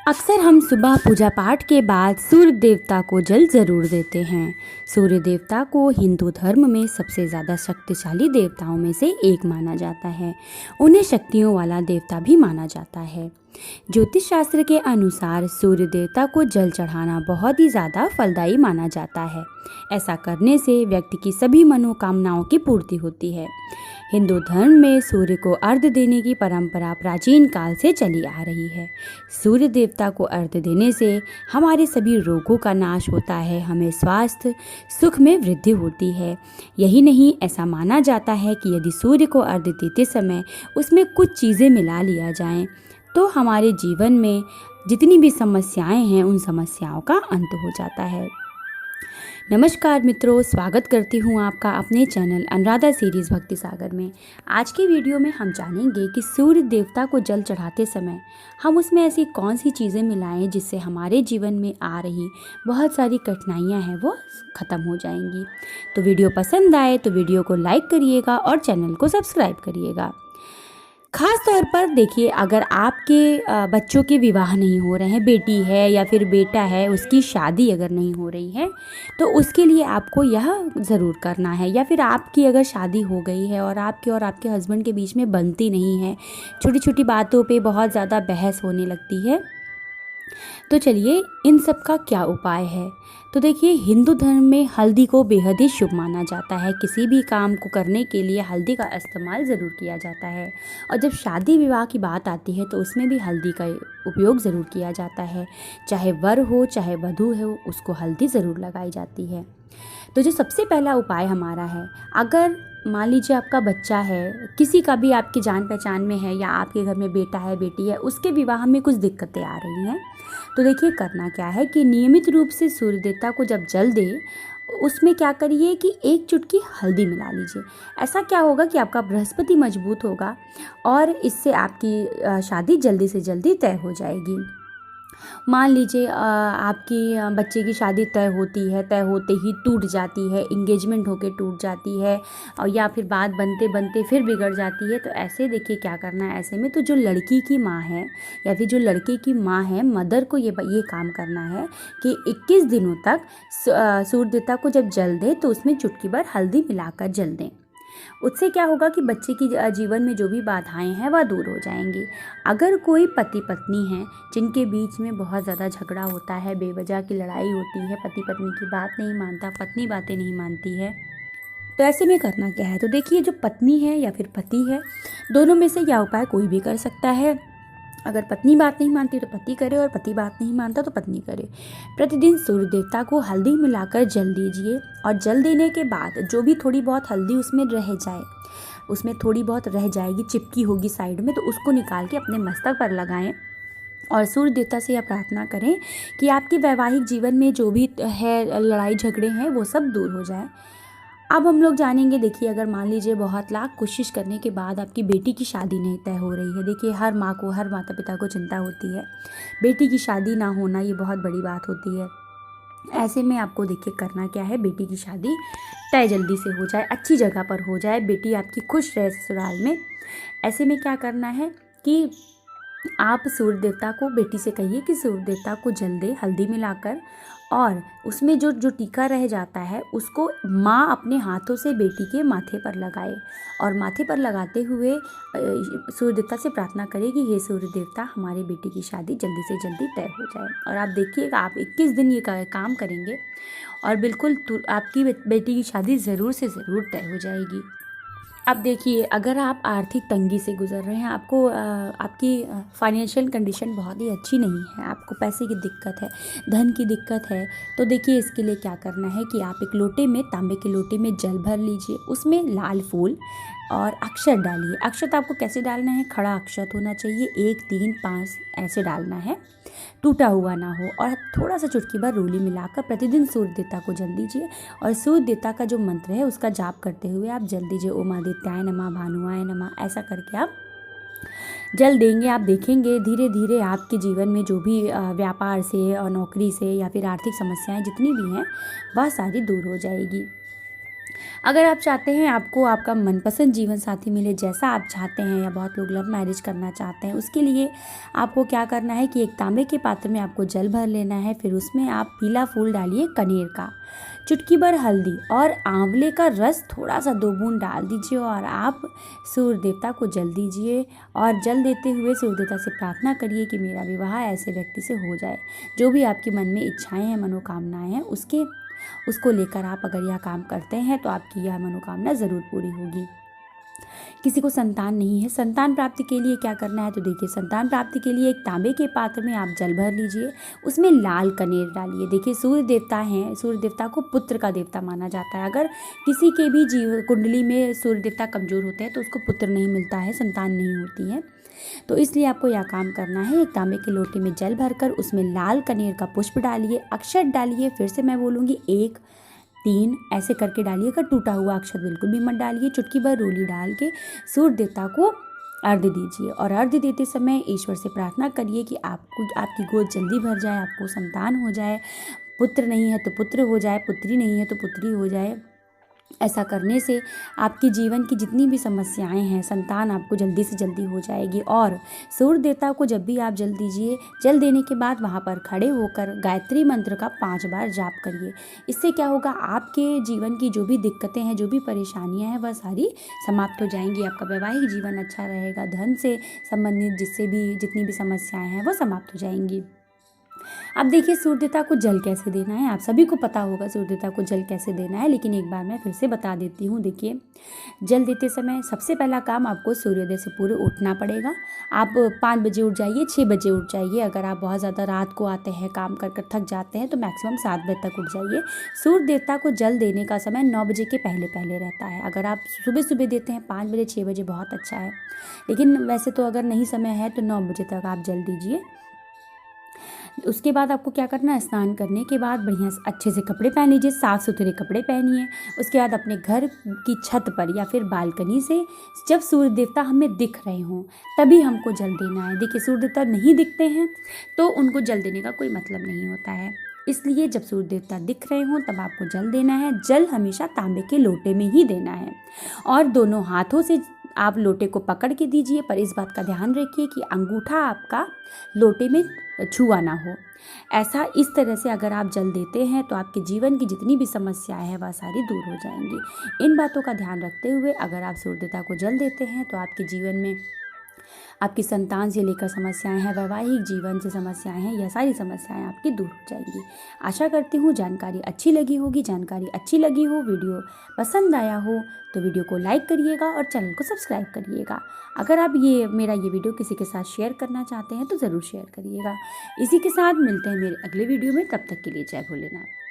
अक्सर हम सुबह पूजा पाठ के बाद सूर्य देवता को जल ज़रूर देते हैं। सूर्य देवता को हिंदू धर्म में सबसे ज़्यादा शक्तिशाली देवताओं में से एक माना जाता है। उन्हें शक्तियों वाला देवता भी माना जाता है। ज्योतिष शास्त्र के अनुसार सूर्य देवता को जल चढ़ाना बहुत ही ज़्यादा फलदायी माना जाता है। ऐसा करने से व्यक्ति की सभी मनोकामनाओं की पूर्ति होती है। हिंदू धर्म में सूर्य को अर्घ्य देने की परंपरा प्राचीन काल से चली आ रही है। सूर्य देवता को अर्घ्य देने से हमारे सभी रोगों का नाश होता है, हमें स्वास्थ्य सुख में वृद्धि होती है। यही नहीं, ऐसा माना जाता है कि यदि सूर्य को अर्घ्य देते समय उसमें कुछ चीज़ें मिला लिया जाएं, तो हमारे जीवन में जितनी भी समस्याएं हैं उन समस्याओं का अंत हो जाता है। नमस्कार मित्रों, स्वागत करती हूँ आपका अपने चैनल अनुराधा सीरीज़ भक्ति सागर में। आज की वीडियो में हम जानेंगे कि सूर्य देवता को जल चढ़ाते समय हम उसमें ऐसी कौन सी चीज़ें मिलाएं जिससे हमारे जीवन में आ रही बहुत सारी कठिनाइयाँ हैं वो ख़त्म हो जाएंगी। तो वीडियो पसंद आए तो वीडियो को लाइक करिएगा और चैनल को सब्सक्राइब करिएगा। ख़ास तौर पर देखिए, अगर आपके बच्चों के विवाह नहीं हो रहे हैं, बेटी है या फिर बेटा है, उसकी शादी अगर नहीं हो रही है, तो उसके लिए आपको यह ज़रूर करना है। या फिर आपकी अगर शादी हो गई है और आपके हस्बैंड के बीच में बनती नहीं है, छोटी छोटी बातों पे बहुत ज़्यादा बहस होने लगती है, तो चलिए इन सब का क्या उपाय है। तो देखिए, हिंदू धर्म में हल्दी को बेहद ही शुभ माना जाता है। किसी भी काम को करने के लिए हल्दी का इस्तेमाल ज़रूर किया जाता है। और जब शादी विवाह की बात आती है तो उसमें भी हल्दी का उपयोग ज़रूर किया जाता है। चाहे वर हो चाहे वधू हो, उसको हल्दी ज़रूर लगाई जाती है। तो जो सबसे पहला उपाय हमारा है, अगर मान लीजिए आपका बच्चा है, किसी का भी आपकी जान पहचान में है, या आपके घर में बेटा है बेटी है, उसके विवाह में कुछ दिक्कतें आ रही हैं, तो देखिए करना क्या है कि नियमित रूप से सूर्य देवता को जब जल दे, उसमें क्या करिए कि एक चुटकी हल्दी मिला लीजिए। ऐसा क्या होगा कि आपका बृहस्पति मजबूत होगा और इससे आपकी शादी जल्दी से जल्दी तय हो जाएगी। मान लीजिए आपकी बच्चे की शादी तय होते ही टूट जाती है, इंगेजमेंट होके टूट जाती है, और या फिर बात बनते बनते फिर बिगड़ जाती है, तो ऐसे देखिए क्या करना है। ऐसे में तो जो लड़की की माँ है या फिर जो लड़के की माँ है, मदर को ये काम करना है कि 21 दिनों तक सूर्य देवता को जब जल दे तो उसमें चुटकी भर हल्दी मिलाकर जल दें। उससे क्या होगा कि बच्चे की जीवन में जो भी बाधाएं हैं वह दूर हो जाएंगी। अगर कोई पति पत्नी हैं जिनके बीच में बहुत ज़्यादा झगड़ा होता है, बेवजह की लड़ाई होती है, पति पत्नी की बात नहीं मानता, पत्नी बातें नहीं मानती है, तो ऐसे में करना क्या है। तो देखिए, जो पत्नी है या फिर पति है, दोनों में से यह उपाय कोई भी कर सकता है। अगर पत्नी बात नहीं मानती तो पति करे, और पति बात नहीं मानता तो पत्नी करे। प्रतिदिन सूर्य देवता को हल्दी मिलाकर जल दीजिए, और जल देने के बाद जो भी थोड़ी बहुत हल्दी उसमें रह जाए, उसमें थोड़ी बहुत रह जाएगी, चिपकी होगी साइड में, तो उसको निकाल के अपने मस्तक पर लगाएं और सूर्य देवता से यह प्रार्थना करें कि आपके वैवाहिक जीवन में जो भी है लड़ाई झगड़े हैं वो सब दूर हो जाए। अब हम लोग जानेंगे, देखिए, अगर मान लीजिए बहुत लाख कोशिश करने के बाद आपकी बेटी की शादी नहीं तय हो रही है। देखिए, हर माँ को, हर माता पिता को चिंता होती है, बेटी की शादी ना होना ये बहुत बड़ी बात होती है। ऐसे में आपको देखिए करना क्या है, बेटी की शादी तय जल्दी से हो जाए, अच्छी जगह पर हो जाए, बेटी आपकी खुश रहे ससुराल में। ऐसे में क्या करना है कि आप सूर्य देवता को, बेटी से कहिए कि सूर्य देवता को जल दे हल्दी मिलाकर, और उसमें जो जो टीका रह जाता है उसको माँ अपने हाथों से बेटी के माथे पर लगाए, और माथे पर लगाते हुए सूर्य देवता से प्रार्थना करे कि हे सूर्य देवता, हमारी बेटी की शादी जल्दी से जल्दी तय हो जाए। और आप देखिएगा, आप 21 दिन ये काम करेंगे और बिल्कुल आपकी बेटी की शादी ज़रूर से ज़रूर तय हो जाएगी। अब देखिए, अगर आप आर्थिक तंगी से गुजर रहे हैं, आपकी फाइनेंशियल कंडीशन बहुत ही अच्छी नहीं है, आपको पैसे की दिक्कत है, धन की दिक्कत है, तो देखिए इसके लिए क्या करना है कि आप एक लोटे में, तांबे के लोटे में जल भर लीजिए, उसमें लाल फूल और अक्षत डालिए। अक्षत आपको कैसे डालना है, खड़ा अक्षत होना चाहिए, 1 3 5 ऐसे डालना है, टूटा हुआ ना हो, और थोड़ा सा चुटकी भर रोली मिलाकर प्रतिदिन सूर्य देवता को जल दीजिए। और सूर्य देवता का जो मंत्र है उसका जाप करते हुए आप जल दीजिए, ओम आदित्याय नमः, भानुआय नमः, ऐसा करके आप जल देंगे। आप देखेंगे धीरे धीरे आपके जीवन में जो भी व्यापार से और नौकरी से या फिर आर्थिक समस्याएं जितनी भी हैं वह सारी दूर हो जाएगी। अगर आप चाहते हैं आपको आपका मनपसंद जीवन साथी मिले जैसा आप चाहते हैं, या बहुत लोग लव मैरिज करना चाहते हैं, उसके लिए आपको क्या करना है कि एक तांबे के पात्र में आपको जल भर लेना है। फिर उसमें आप पीला फूल डालिए कनेर का, चुटकी भर हल्दी और आंवले का रस थोड़ा सा 2 बूंद डाल दीजिए और आप सूर्य देवता को जल दीजिए। और जल देते हुए सूर्य देवता से प्रार्थना करिए कि मेरा विवाह ऐसे व्यक्ति से हो जाए। जो भी आपके मन में इच्छाएं हैं, मनोकामनाएं हैं, उसको लेकर आप अगर यह काम करते हैं तो आपकी यह मनोकामना ज़रूर पूरी होगी। किसी को संतान नहीं है, संतान प्राप्ति के लिए क्या करना है, तो देखिए संतान प्राप्ति के लिए एक तांबे के पात्र में आप जल भर लीजिए, उसमें लाल कनेर डालिए। देखिए सूर्य देवता हैं, सूर्य देवता को पुत्र का देवता माना जाता है। अगर किसी के भी जीव कुंडली में सूर्य देवता कमज़ोर होते हैं तो उसको पुत्र नहीं मिलता है, संतान नहीं होती है। तो इसलिए आपको यह काम करना है, एक तांबे के लोटे में जल भरकर उसमें लाल कनेर का पुष्प डालिए, अक्षत डालिए। फिर से मैं बोलूँगी 1 3 ऐसे करके डालिएगा, टूटा हुआ अक्षत बिल्कुल भी मत डालिए। चुटकी भर रोली डाल के सूर्य देवता को अर्घ्य दीजिए और अर्घ्य देते समय ईश्वर से प्रार्थना करिए कि आपकी गोद जल्दी भर जाए, आपको संतान हो जाए, पुत्र नहीं है तो पुत्र हो जाए, पुत्री नहीं है तो पुत्री हो जाए। ऐसा करने से आपके जीवन की जितनी भी समस्याएं हैं, संतान आपको जल्दी से जल्दी हो जाएगी। और सूर्य देवता को जब भी आप जल दीजिए, जल देने के बाद वहाँ पर खड़े होकर गायत्री मंत्र का 5 बार जाप करिए। इससे क्या होगा, आपके जीवन की जो भी दिक्कतें हैं, जो भी परेशानियां हैं, वह सारी समाप्त हो जाएंगी। आपका वैवाहिक जीवन अच्छा रहेगा, धन से संबंधित जितनी भी समस्याएं हैं वो समाप्त हो जाएंगी। अब देखिए सूर्य देवता को जल कैसे देना है, आप सभी को पता होगा सूर्य देवता को जल कैसे देना है, लेकिन एक बार मैं फिर से बता देती हूँ। देखिए जल देते समय सबसे पहला काम आपको सूर्योदय से पूरे उठना पड़ेगा। आप 5 बजे उठ जाइए, 6 बजे उठ जाइए। अगर आप बहुत ज़्यादा रात को आते हैं, काम कर कर थक जाते हैं, तो मैक्सिमम 7 बजे तक उठ जाइए। सूर्य देवता को जल देने का समय 9 बजे के पहले पहले रहता है। अगर आप सुबह सुबह देते हैं 5 बजे 6 बजे बहुत अच्छा है, लेकिन वैसे तो अगर नहीं समय है तो 9 बजे तक आप जल दीजिए। उसके बाद आपको क्या करना है, स्नान करने के बाद बढ़िया से अच्छे से कपड़े पहन लीजिए, साफ़ सुथरे कपड़े पहनिए। उसके बाद अपने घर की छत पर या फिर बालकनी से जब सूर्य देवता हमें दिख रहे हों तभी हमको जल देना है। देखिए सूर्य देवता नहीं दिखते हैं तो उनको जल देने का कोई मतलब नहीं होता है, इसलिए जब सूर्य देवता दिख रहे हों तब आपको जल देना है। जल हमेशा तांबे के लोटे में ही देना है और दोनों हाथों से आप लोटे को पकड़ के दीजिए, पर इस बात का ध्यान रखिए कि अंगूठा आपका लोटे में छुआ ना हो। ऐसा इस तरह से अगर आप जल देते हैं तो आपके जीवन की जितनी भी समस्याएं हैं वह सारी दूर हो जाएंगी। इन बातों का ध्यान रखते हुए अगर आप सूर्य देवता को जल देते हैं तो आपके जीवन में आपकी संतान से लेकर समस्याएं हैं, वैवाहिक जीवन से समस्याएं हैं, यह सारी समस्याएं आपकी दूर हो जाएंगी। आशा करती हूँ जानकारी अच्छी लगी होगी। जानकारी अच्छी लगी हो, वीडियो पसंद आया हो तो वीडियो को लाइक करिएगा और चैनल को सब्सक्राइब करिएगा। अगर आप मेरा ये वीडियो किसी के साथ शेयर करना चाहते हैं तो ज़रूर शेयर करिएगा। इसी के साथ मिलते हैं मेरे अगले वीडियो में, तब तक के लिए जय भोलेनाथ।